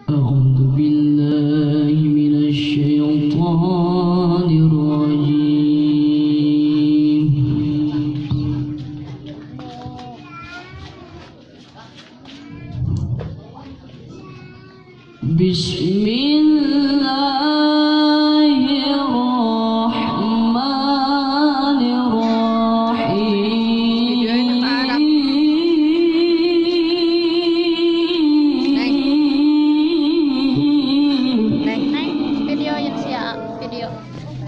أعوذ بالله من الشيطان الرجيم. بسم الله الرحمن الرحيم. Video yang siap,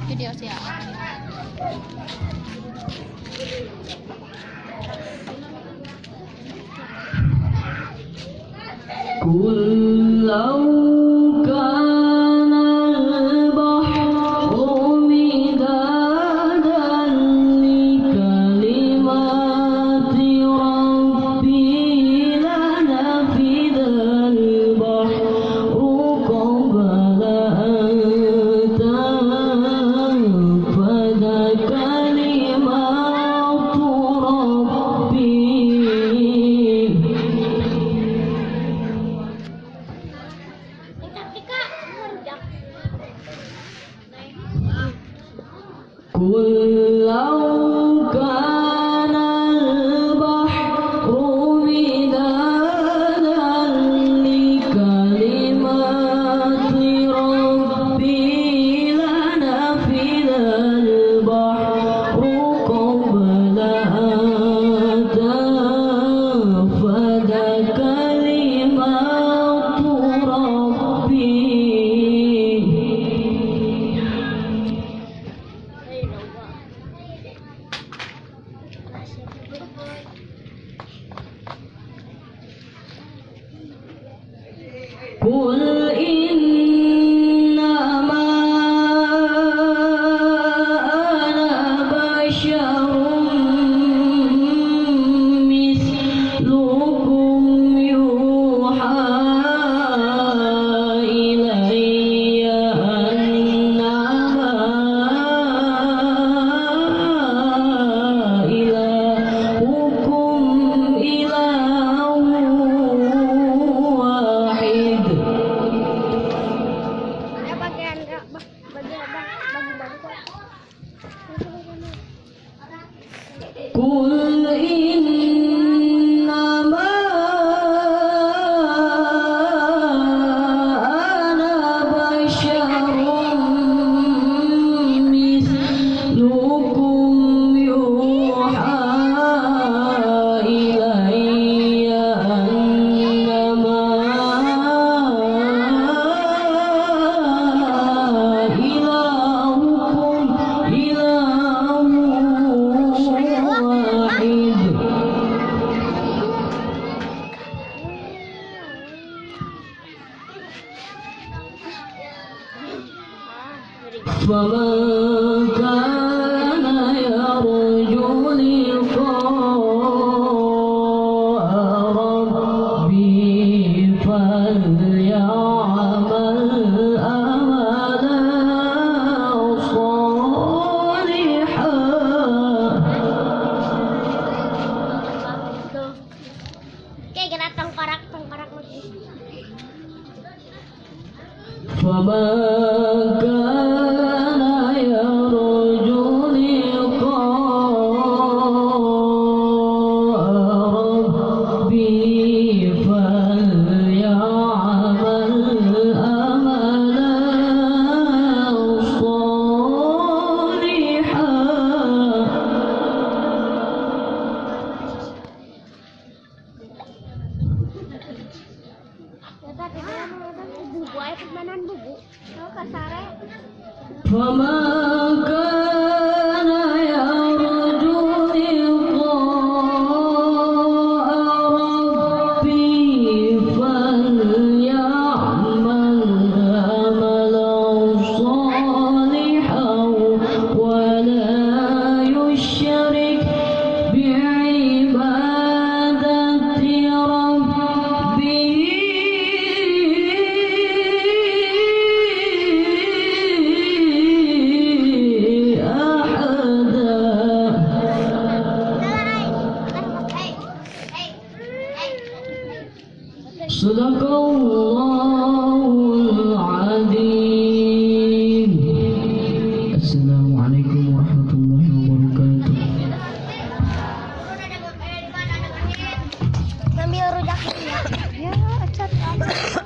video siap. قل لو كان البحر مدادا لكلمات ربي لنفد البحر قبل أن تنفد كلمات ربي. قل لو كان البحر مدادا لكلمات ربي لنفد البحر قبل أن تنفد كلمات ربي. قل إنما أنا بشر مثلكم يوحى إلي أنما إلهكم إله واحد. قل إنما أنا بشر مثلكم يوحى إلي أنما إلهكم إله واحد. فمن كان يرجو لقاء ربه فليعمل عملا صالحا. Kayak kita tengkorak lagi. فمن كان يرجو لقاء ربه فليعمل عملا صالحا. فمن كان يرجو لقاء ربه فليعمل عملا صالحا ولا يشرك بعبادة ربه صدق الله ambil rujak ini ya. Ya, acat.